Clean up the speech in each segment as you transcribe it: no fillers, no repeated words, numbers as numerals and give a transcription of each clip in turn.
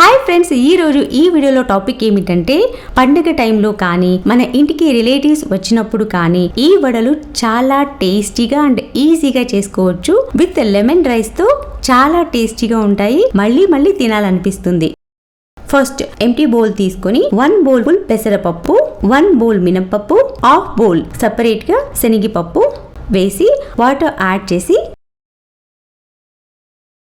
Hi friends, ఈ రోజు ఈ వీడియోలో టాపిక్ ఏమిటంటే పండుగ టైంలో కానీ మన ఇంటికి రిలేటివ్స్ వచ్చినప్పుడు కానీ ఈ వడలు చాలా టేస్టీగా అండ్ ఈజీగా చేసుకోవచ్చు. విత్ లెమన్ రైస్ తో చాలా టేస్టీగా ఉంటాయి. మళ్ళీ తినాలనిపిస్తుంది. ఫస్ట్ ఎంటీ బౌల్ తీసుకొని 1 బౌల్ ఫుల్ పెసరపప్పు, 1 బౌల్ మినపప్పు, హాఫ్ బౌల్ సెపరేట్ గా శనగపప్పు వేసి వాటర్ యాడ్ చేసి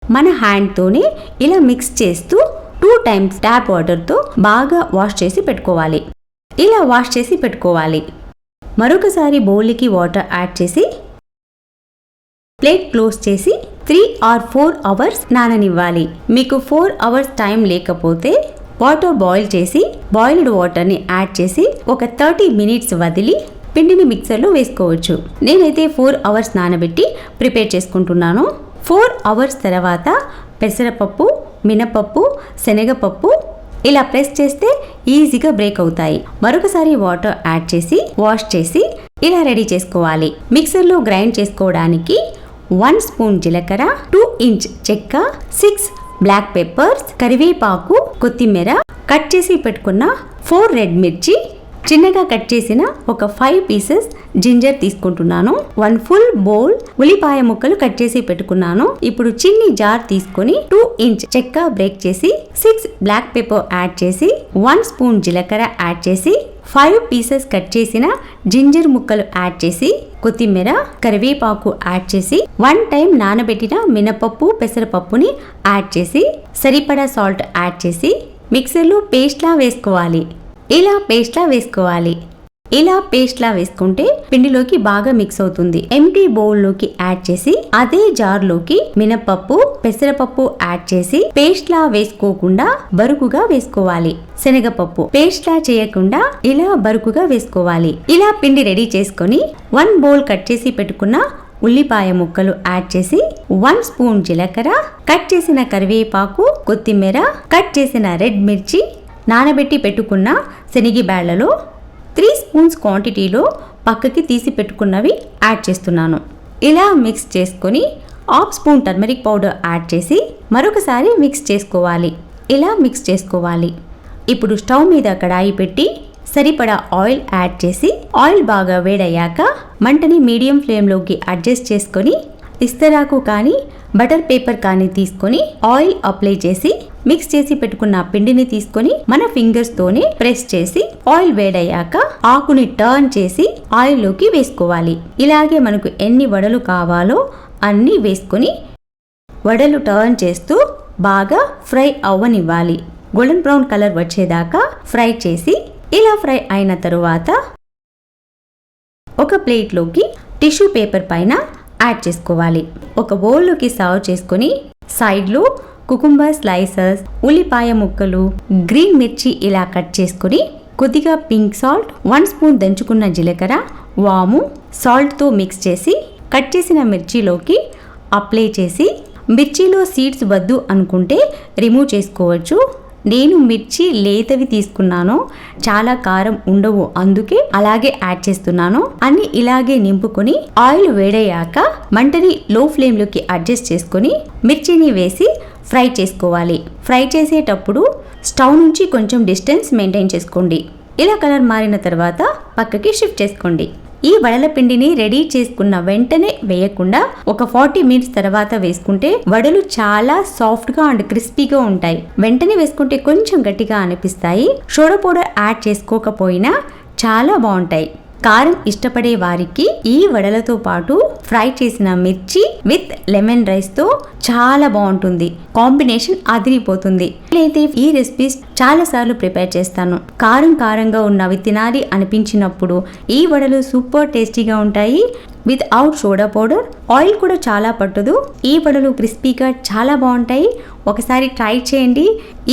మన హ్యాండ్ తోనే ఇలా మిక్స్ చేస్తూ 2 టైమ్స్ ట్యాప్ వాటర్ తో బాగా వాష్ చేసి పెట్టుకోవాలి. ఇలా వాష్ చేసి పెట్టుకోవాలి. మరొకసారి బౌల్కి వాటర్ యాడ్ చేసి ప్లేట్ క్లోజ్ చేసి 3 or 4 అవర్స్ నాననివ్వాలి. మీకు 4 అవర్స్ టైం లేకపోతే వాటర్ బాయిల్ చేసి బాయిల్డ్ వాటర్ని యాడ్ చేసి ఒక 30 మినిట్స్ వదిలి పిండిని మిక్సర్లో వేసుకోవచ్చు. నేనైతే 4 అవర్స్ నానబెట్టి ప్రిపేర్ చేసుకుంటున్నాను. 4 అవర్స్ తర్వాత పెసరపప్పు, మినపప్పు, శనగపప్పు ఇలా ప్రెస్ చేస్తే ఈజీగా బ్రేక్ అవుతాయి. మరొకసారి వాటర్ యాడ్ చేసి వాష్ చేసి ఇలా రెడీ చేసుకోవాలి. మిక్సర్లో గ్రైండ్ చేసుకోవడానికి 1 స్పూన్ జీలకర్ర, 2 ఇంచ్ చెక్క, 6 బ్లాక్ పెప్పర్స్, కరివేపాకు, కొత్తిమీర, కట్ చేసి పెట్టుకున్న 4 రెడ్ మిర్చి, చిన్నగా కట్ చేసిన ఒక 5 పీసెస్ జింజర్ తీసుకుంటున్నాను. 1 ఫుల్ బౌల్ ఉల్లిపాయ ముక్కలు కట్ చేసి పెట్టుకున్నాను. ఇప్పుడు చిన్ని జార్ తీసుకొని 2 ఇంచ్ చెక్క బ్రేక్ చేసి 6 బ్లాక్ పెప్పర్ యాడ్ చేసి 1 స్పూన్ జీలకర్ర యాడ్ చేసి 5 పీసెస్ కట్ చేసిన జింజర్ ముక్కలు యాడ్ చేసి కొత్తిమీర, కరివేపాకు యాడ్ చేసి 1 టైం నానబెట్టిన మినపప్పు, పెసరపప్పుని యాడ్ చేసి సరిపడా సాల్ట్ యాడ్ చేసి మిక్సర్లో పేస్ట్లా వేసుకోవాలి. ఇలా పేస్ట్లా వేసుకుంటే పిండిలోకి బాగా మిక్స్ అవుతుంది. ఎంటీ బౌల్లోకి యాడ్ చేసి అదే జార్లోకి మినపప్పు, పెసరపప్పు యాడ్ చేసి పేస్ట్లా వేసుకోకుండా బరుకుగా వేసుకోవాలి. శనగపప్పు పేస్ట్లా చేయకుండా ఇలా బరుకుగా వేసుకోవాలి. ఇలా పిండి రెడీ చేసుకొని 1 బౌల్ కట్ చేసి పెట్టుకున్న ఉల్లిపాయ ముక్కలు యాడ్ చేసి 1 స్పూన్ జీలకర్ర, కట్ చేసిన కరివేపాకు, కొత్తిమీర, కట్ చేసిన రెడ్ మిర్చి, నానబెట్టి పెట్టుకున్న శనగ బ్యాళ్లలో 3 స్పూన్స్ క్వాంటిటీలో పక్కకి తీసి పెట్టుకున్నవి యాడ్ చేస్తున్నాను. ఇలా మిక్స్ చేసుకొని 1/2 స్పూన్ టర్మరిక్ పౌడర్ యాడ్ చేసి మరొకసారి మిక్స్ చేసుకోవాలి. ఇప్పుడు స్టవ్ మీద కడాయి పెట్టి సరిపడా ఆయిల్ యాడ్ చేసి ఆయిల్ బాగా వేడయ్యాక మంటని మీడియం ఫ్లేమ్లోకి అడ్జస్ట్ చేసుకొని ఇస్తరాకు కానీ బటర్ పేపర్ కానీ తీసుకొని ఆయిల్ అప్లై చేసి మిక్స్ చేసి పెట్టుకున్న పిండిని తీసుకొని మన ఫింగర్స్ తోనే ప్రెస్ చేసి ఆయిల్ వేడయ్యాక ఆకుని టర్న్ చేసి ఆయిల్లోకి వేసుకోవాలి. ఇలాగే మనకు ఎన్ని వడలు కావాలో అన్ని వేసుకొని వడలు టర్న్ చేస్తూ బాగా ఫ్రై అవ్వనివ్వాలి. గోల్డెన్ బ్రౌన్ కలర్ వచ్చేదాకా ఫ్రై చేసి ఇలా ఫ్రై అయిన తరువాత ఒక ప్లేట్లోకి టిష్యూ పేపర్ పైన యాడ్ చేసుకోవాలి. ఒక బౌల్లోకి సర్వ్ చేసుకొని సైడ్లో కుకుంబర్ స్లైసెస్, ఉల్లిపాయ ముక్కలు, గ్రీన్ మిర్చి ఇలా కట్ చేసుకొని కొద్దిగా పింక్ సాల్ట్, 1 స్పూన్ దంచుకున్న జీలకర్ర, వాము, సాల్ట్తో మిక్స్ చేసి కట్ చేసిన మిర్చిలోకి అప్లై చేసి మిర్చిలో సీడ్స్ వద్దు అనుకుంటే రిమూవ్ చేసుకోవచ్చు. నేను మిర్చి లేతవి తీసుకున్నాను, చాలా కారం ఉండవు, అందుకే అలాగే యాడ్ చేస్తున్నాను. అన్ని ఇలాగే నింపుకొని ఆయిల్ వేడయ్యాక మంటని లో ఫ్లేమ్లోకి అడ్జస్ట్ చేసుకొని మిర్చిని వేసి ఫ్రై చేసుకోవాలి. ఫ్రై చేసేటప్పుడు స్టవ్ నుంచి కొంచెం డిస్టెన్స్ మెయింటైన్ చేసుకోండి. ఇలా కలర్ మారిన తర్వాత పక్కకి షిఫ్ట్ చేసుకోండి. ఈ వడల పిండిని రెడీ చేసుకున్న వెంటనే వేయకుండా ఒక 40 మినిట్స్ తర్వాత వేసుకుంటే వడలు చాలా సాఫ్ట్ గా అండ్ క్రిస్పీగా ఉంటాయి. వెంటనే వేసుకుంటే కొంచెం గట్టిగా అనిపిస్తాయి. సోడా పౌడర్ యాడ్ చేసుకోకపోయినా చాలా బాగుంటాయి. కారం ఇష్టపడే వారికి ఈ వడలతో పాటు ఫ్రై చేసిన మిర్చి విత్ లెమన్ రైస్ తో చాలా బాగుంటుంది. కాంబినేషన్ అదిరిపోతుంది. అయితే ఈ రెసిపీస్ చాలా సార్లు ప్రిపేర్ చేస్తాను. కారంగా ఉన్నవి తినాలి అనిపించినప్పుడు ఈ వడలు సూపర్ టేస్టీగా ఉంటాయి. వితౌట్ సోడా పౌడర్, ఆయిల్ కూడా చాలా పట్టదు. ఈ వడలు క్రిస్పీగా చాలా బాగుంటాయి. ఒకసారి ట్రై చేయండి.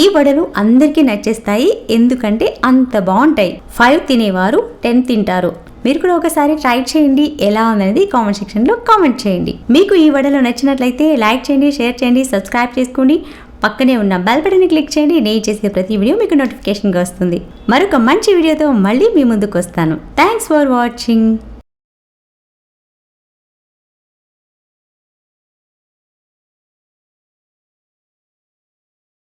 ఈ వడలు అందరికీ నచ్చేస్తాయి, ఎందుకంటే అంత బాగుంటాయి. 5 తినేవారు 10 తింటారు. మీరు కూడా ఒకసారి ట్రై చేయండి. ఎలా ఉందనేది కామెంట్ సెక్షన్లో కామెంట్ చేయండి. మీకు ఈ వడలు నచ్చినట్లయితే లైక్ చేయండి, షేర్ చేయండి, సబ్స్క్రైబ్ చేసుకోండి. పక్కనే ఉన్న బెల్ బటన్ని క్లిక్ చేయండి. నేను చేసే ప్రతి వీడియో మీకు నోటిఫికేషన్గా వస్తుంది. మరొక మంచి వీడియోతో మళ్ళీ మీ ముందుకు వస్తాను. Thanks for watching.